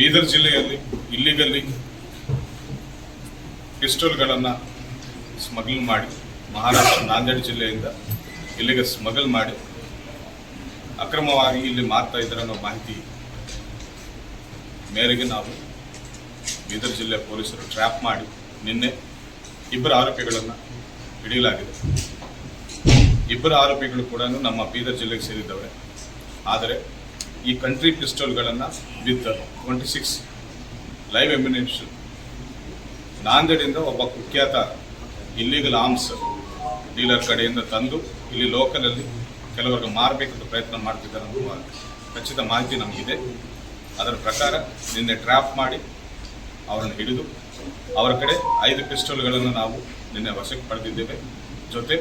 ಬೀದರ್ ಜಿಲ್ಲೆಯಲ್ಲಿ ಇಲ್ಲಿಗಲ್ಲಿ ಪಿಸ್ಟಲ್ಗಳನ್ನು ಸ್ಮಗ್ಲ್ ಮಾಡಿ ಮಹಾರಾಷ್ಟ್ರ ನಾಂದೇಡ್ ಜಿಲ್ಲೆಯಿಂದ ಇಲ್ಲಿಗೆ ಸ್ಮಗಲ್ ಮಾಡಿ ಅಕ್ರಮವಾಗಿ ಇಲ್ಲಿ ಮಾರ್ತಾ ಇದ್ದಾರೆ ಅನ್ನೋ ಮಾಹಿತಿ ಮೇರೆಗೆ ನಾವು ಬೀದರ್ ಜಿಲ್ಲೆ ಪೊಲೀಸರು ಟ್ರ್ಯಾಪ್ ಮಾಡಿ ನಿನ್ನೆ ಇಬ್ಬರು ಆರೋಪಿಗಳನ್ನು ಹಿಡಿಯಲಾಗಿದೆ. ಇಬ್ಬರು ಆರೋಪಿಗಳು ಕೂಡ ನಮ್ಮ ಬೀದರ್ ಜಿಲ್ಲೆಗೆ ಸೇರಿದ್ದವೆ. ಆದರೆ ಈ ಕಂಟ್ರಿ ಪಿಸ್ಟಲ್ಗಳನ್ನು ವಿತ್ 26 ಲೈವ್ ಎಮ್ಯುನಿಷನ್ ನಾಂದೇಡಿಂದ ಒಬ್ಬ ಕುಖ್ಯಾತ ಇಲ್ಲಿಗಲ್ ಆರ್ಮ್ಸ್ ಡೀಲರ್ ಕಡೆಯಿಂದ ತಂದು ಇಲ್ಲಿ ಲೋಕಲಲ್ಲಿ ಕೆಲವರಿಗೆ ಮಾರಬೇಕಂತ ಪ್ರಯತ್ನ ಮಾಡ್ತಿದ್ದಾರೆ ಅನ್ನುವ ಖಚಿತ ಮಾಹಿತಿ ನಮಗಿದೆ. ಅದರ ಪ್ರಕಾರ ನಿನ್ನೆ ಟ್ರ್ಯಾಪ್ ಮಾಡಿ ಅವರನ್ನು ಹಿಡಿದು ಅವರ ಕಡೆ 5 ಪಿಸ್ಟಲ್ಗಳನ್ನು ನಾವು ನಿನ್ನೆ ವಶಕ್ಕೆ ಪಡೆದಿದ್ದೇವೆ. ಜೊತೆ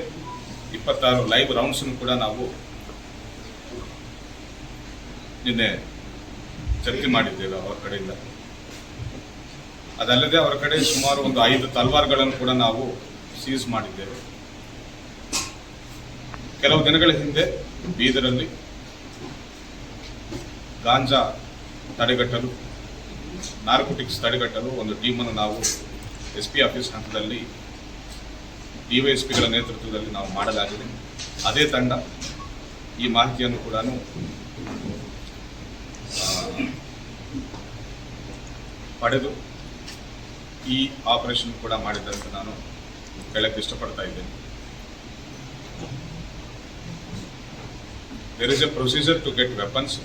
26 ಲೈವ್ ರೌಂಡ್ಸನ್ನು ಕೂಡ ನಾವು ನಿನ್ನೆ ಜಪ್ತಿ ಮಾಡಿದ್ದೇವೆ ಅವರ ಕಡೆಯಿಂದ. ಅದಲ್ಲದೆ ಅವರ ಕಡೆ ಸುಮಾರು ಒಂದು 5 ತಲ್ವಾರ್ಗಳನ್ನು ಕೂಡ ನಾವು ಸೀಸ್ ಮಾಡಿದ್ದೇವೆ. ಕೆಲವು ದಿನಗಳ ಹಿಂದೆ ಬೀದರಲ್ಲಿ ಗಾಂಜಾ ತಡೆಗಟ್ಟಲು, ನಾರ್ಕೋಟಿಕ್ಸ್ ತಡೆಗಟ್ಟಲು ಒಂದು ಟೀಮನ್ನು ನಾವು SP ಆಫೀಸ್ ಹಂತದಲ್ಲಿ DYSPಗಳ ನೇತೃತ್ವದಲ್ಲಿ ನಾವು ಮಾಡಲಾಗಿದೆ. ಅದೇ ತಂಡ ಈ ಮಾಹಿತಿಯನ್ನು ಕೂಡ ಪಡೆದು ಈ ಆಪರೇಷನ್ ಕೂಡ ಮಾಡಿದಂತೆ ನಾನು ಹೇಳಕ್ಕೆ ಇಷ್ಟಪಡ್ತಾ ಇದ್ದೇನೆ. There is a procedure to get weapons.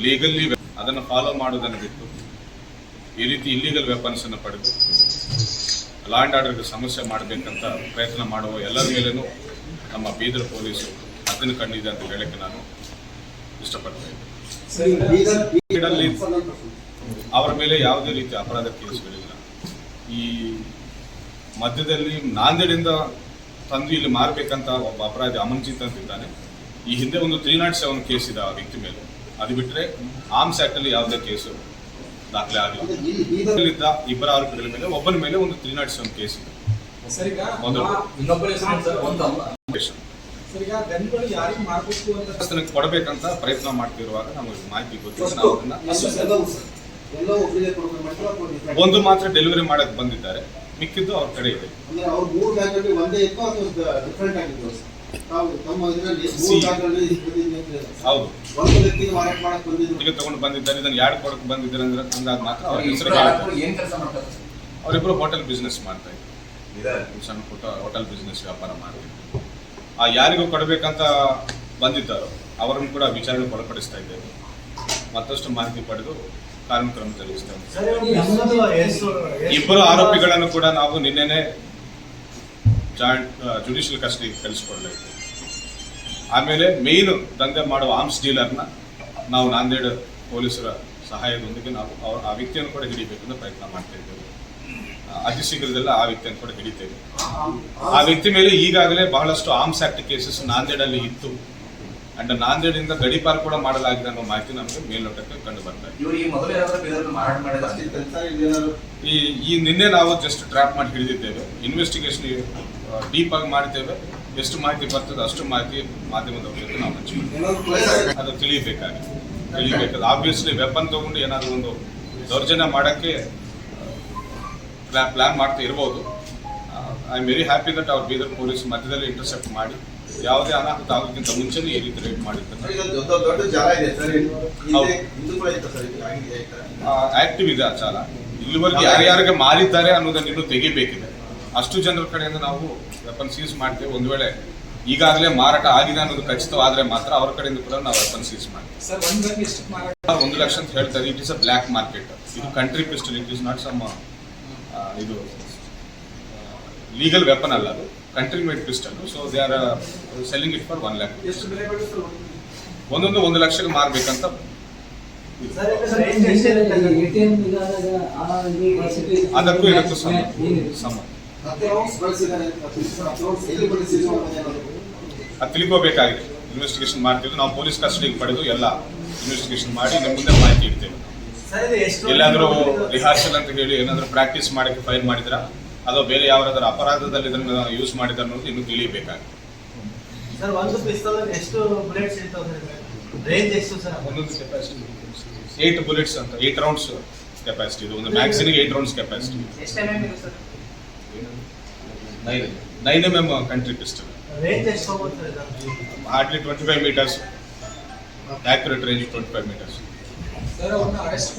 Legally ಅದನ್ನು ಫಾಲೋ ಮಾಡೋದನ್ನು ಬಿಟ್ಟು ಈ ರೀತಿ ಇಲ್ಲೀಗಲ್ ವೆಪನ್ಸ್ ಅನ್ನು ಪಡೆದು ಲಾ ಆ್ಯಂಡ್ ಆರ್ಡರ್ಗೆ ಸಮಸ್ಯೆ ಮಾಡಬೇಕಂತ ಪ್ರಯತ್ನ ಮಾಡುವ ಎಲ್ಲರ ಮೇಲೇನೂ ನಮ್ಮ ಬೀದರ್ ಪೊಲೀಸರು ಅದನ್ನು ಕಂಡಿದೆ ಅಂತ ಹೇಳಕ್ಕೆ ನಾನು ಇಷ್ಟಪಡ್ತಾ ಇದ್ದೇನೆ. ಅವರ ಮೇಲೆ ಯಾವುದೇ ರೀತಿಯ ಅಪರಾಧ ಕೇಸ್ಗಳಿಲ್ಲ. ಈ ಮಧ್ಯದಲ್ಲಿ ನಾಂದೇಡಿಂದ ತಂದು ಇಲ್ಲಿ ಮಾರಬೇಕಂತ ಒಬ್ಬ ಅಪರಾಧಿ ಅಮನ್ಜಿತ್ ಅಂತಿದ್ದಾನೆ. ಈ ಹಿಂದೆ ಒಂದು 307 ಕೇಸ್ ಇದೆ ಆ ವ್ಯಕ್ತಿ ಮೇಲೆ. ಅದು ಬಿಟ್ಟರೆ ಆರ್ಮ್ಸ್ ಆಕ್ಟಲ್ಲಿ ಯಾವುದೇ ಕೇಸು ದಾಖಲೆ ಆಗಿಲ್ಲ. ಇಲ್ಲಿದ್ದ ಇಬ್ಬರ ಆರೋಪಿಗಳ ಮೇಲೆ ಒಬ್ಬನ ಮೇಲೆ ಒಂದು 307 ಕೇಸ್ ಇದೆ. ಕೊಡಬೇಕಂತ ಪ್ರಯತ್ನ ಮಾಡ್ತಿರುವಾಗ ನಮಗೆ ಮಾಹಿತಿ ಗೊತ್ತಿಲ್ಲ. ಒಂದು ಮಾತ್ರ ಡೆಲಿವರಿ ಮಾಡಕ್ಕೆ ಬಂದಿದ್ದಾರೆ, ಮಿಕ್ಕಿದ್ದು ಅವ್ರ ಕಡೆ ಇದೆ. ಹೌದು, ಈಗ ತಗೊಂಡು ಬಂದಿದ್ದಾರೆ. ಇದನ್ನು ಯಾರು ಕೊಡಕ್ಕೆ ಬಂದಿದ್ದಾರೆ ಅಂದ್ರೆ ಹಂಗಾಗ ಮಾತ್ರ ಅವ್ರ ಹೆಸರು. ಅವರಿಬ್ಬರು ಹೋಟೆಲ್ ಬಿಸ್ನೆಸ್ ಮಾಡ್ತಾ ಇದ್ದಾರೆ, ಸಣ್ಣ ಪುಟ್ಟ ಹೋಟೆಲ್ ಬಿಸ್ನೆಸ್ ವ್ಯಾಪಾರ ಮಾಡ್ತಾರೆ. ಆ ಯಾರಿಗೂ ಕೊಡಬೇಕಂತ ಬಂದಿದ್ದಾರೋ ಅವರನ್ನು ಕೂಡ ವಿಚಾರಣೆ ಒಳಪಡಿಸ್ತಾ ಇದ್ದೇವೆ. ಮತ್ತಷ್ಟು ಮಾಹಿತಿ ಪಡೆದು ಕಾನೂನು ಕ್ರಮ ಜರುಗಿಸ್ತೇವೆ. ಇಬ್ಬರು ಆರೋಪಿಗಳನ್ನು ಕೂಡ ನಾವು ನಿನ್ನೆನೆ ಜುಡಿಷಿಯಲ್ ಕಸ್ಟಡಿಗೆ ಕಳಿಸಿಕೊಡ್ಲಾಯಿತು. ಆಮೇಲೆ ಮೇನ್ ದಂಧೆ ಮಾಡುವ ಆರ್ಮ್ಸ್ ಡೀಲರ್ನ ನಾವು ನಾಂದೇಡ್ ಪೊಲೀಸರ ಸಹಾಯದೊಂದಿಗೆ ನಾವು ಆ ವ್ಯಕ್ತಿಯನ್ನು ಕೂಡ ಹಿಡಿಬೇಕಂತ ಪ್ರಯತ್ನ ಮಾಡ್ತಾ ಇದ್ದೇವೆ. ಅತಿ ಶೀಘ್ರದಲ್ಲ ಆ ವ್ಯಕ್ತಿಯನ್ನು ಕೂಡ ಹಿಡಿತೇವೆ. ಆ ವ್ಯಕ್ತಿ ಮೇಲೆ ಈಗಾಗಲೇ ಬಹಳಷ್ಟು ಆರ್ಮ್ಸ್ ಆಕ್ಟ್ ಕೇಸಸ್ ನಾಂದೇಡಲ್ಲಿ ಇತ್ತು. ಅಂಡ್ ನಾಂದೇಡಿಂದ ಗಡೀಪಾರು ಕೂಡ ಮಾಡಲಾಗಿದೆ ಅನ್ನೋ ಮಾಹಿತಿ ನಮಗೆ ಮೇಲ್ನೋಟಕ್ಕೆ ಕಂಡು ಬರ್ತಾ ಇದೆ. ಈ ನಿನ್ನೆ ನಾವು ಜಸ್ಟ್ ಟ್ರ್ಯಾಪ್ ಮಾಡಿ ಹಿಡಿದಿದ್ದೇವೆ. ಇನ್ವೆಸ್ಟಿಗೇಷನ್ ಡೀಪ್ ಆಗಿ ಮಾಡ್ತೇವೆ. ಎಷ್ಟು ಮಾಹಿತಿ ಬರ್ತದೆ ಅಷ್ಟು ಮಾಹಿತಿ ಮಾಧ್ಯಮದ ಜೊತೆ ನಾವು ಹಂಚ್ಕೊಳ್ತೇವೆ. ಅದು ತಿಳಿಬೇಕಾದ್ರೆ ಆಬ್ವಿಯಸ್ಲಿ ವೆಪನ್ ತಗೊಂಡು ಏನಾದರೂ ಒಂದು ದೌರ್ಜನ್ಯ ಮಾಡೋಕ್ಕೆ ಪ್ಲಾನ್ ಮಾಡ್ತಾ ಇರ್ಬೋದು. I am very happy that ಅವ್ರ ಬೀದರ್ ಪೊಲೀಸ್ ಮಧ್ಯದಲ್ಲಿ ಇಂಟರ್ಸೆಪ್ಟ್ ಮಾಡಿ ಯಾವುದೇ ಅನಾಹುತ ಆಗೋಕ್ಕಿಂತ ಮುಂಚೆನೇ ಈ ರೀತಿ ರೇಟ್ ಮಾಡಿದ್ದಾರೆ. ಆಕ್ಟಿವ್ ಇದೆ ಆ ಚಾಲ. ಇಲ್ಲಿವರೆಗೆ ಯಾರ್ಯಾರಿಗೆ ಮಾರಿದ್ದಾರೆ ಅನ್ನೋದನ್ನು ಇನ್ನೂ ತೆಗಿಬೇಕಿದೆ. ಅಷ್ಟು ಜನರ ಕಡೆಯಿಂದ ನಾವು ವೆಪನ್ ಸೀಸ್ ಮಾಡ್ತೇವೆ. ಒಂದು ವೇಳೆ ಈಗಾಗಲೇ ಮಾರಾಟ ಆಗಿದೆ ಅನ್ನೋದು ಖಚಿತವಾದರೆ ಮಾತ್ರ ಅವರ ಕಡೆಯಿಂದ ಕೂಡ ನಾವು ವೆಪನ್ ಸೀಸ್ ಮಾಡ್ತೀವಿ. 1 ಲಕ್ಷ ಅಂತ ಹೇಳ್ತಾರೆ. It is a black market. ಇದು country pistol, it is not some ಇದು ಲೀಗಲ್ ವೆಪನ್ ಅಲ್ಲ, ಅದು country made pistol. So they are selling it for 1 lakh. ಒಂದೊಂದು 1 ಲಕ್ಷಕ್ಕೆ ಮಾರಬೇಕಂತ. ಅದಕ್ಕೂ ಇದಕ್ಕೂ ಸಂಬಂಧ ಅದು ತಿಳ್ಕೋಬೇಕಾಗಿದೆ. ಇನ್ವೆಸ್ಟಿಗೇಷನ್ ಮಾಡ್ತಿದ್ದು ನಾವು ಪೊಲೀಸ್ ಕಸ್ಟಡಿಗೆ ಪಡೆದು ಎಲ್ಲ ಇನ್ವೆಸ್ಟಿಗೇಷನ್ ಮಾಡಿ ನಮ್ಮ ಮುಂದೆ ಮಾಹಿತಿ ಇಡ್ತೇವೆ. ಎಲ್ಲಾದರೂ ರಿಹಾರ್ಸಲ್ ಅಂತ ಹೇಳಿ ಏನಾದರೂ ಪ್ರಾಕ್ಟೀಸ್ ಮಾಡಕ್ಕೆ ಫೈಲ್ ಮಾಡಿದ್ರ ಅಥವಾ ಬೇರೆ ಯಾವ್ದಾದ್ರು ಅಪರಾಧದಲ್ಲಿ ಇದನ್ನು ಯೂಸ್ ಮಾಡಿದ್ರೆ ಅನ್ನೋದು ಇನ್ನೂ ತಿಳಿಯಬೇಕಾಗಿದೆ. ರೇಂಜ್ ಎಷ್ಟು ಸರ್? ಒಂದೊಂದು ಕೆಪಾಸಿಟಿ 8 ಬುಲೆಟ್ಸ್ ಅಂತ 8 ರೌಂಡ್ಸ್ ಕೆಪಾಸಿಟಿ ಇದು. ಒಂದು ಮ್ಯಾಗ್ಝಿನ್ಗೆ 8 ರೌಂಡ್ಸ್ ಕೆಪಾಸಿಟಿ. ಎಷ್ಟು mm ಇದೆ sir? 9 mm country pistol. Range ಎಷ್ಟು ಹೋಗುತ್ತೆ sir? Hardly 25 meters. Accurate range 25 meters. Sir ಅವ್ರನ್ನ ಅರೆಸ್ಟ್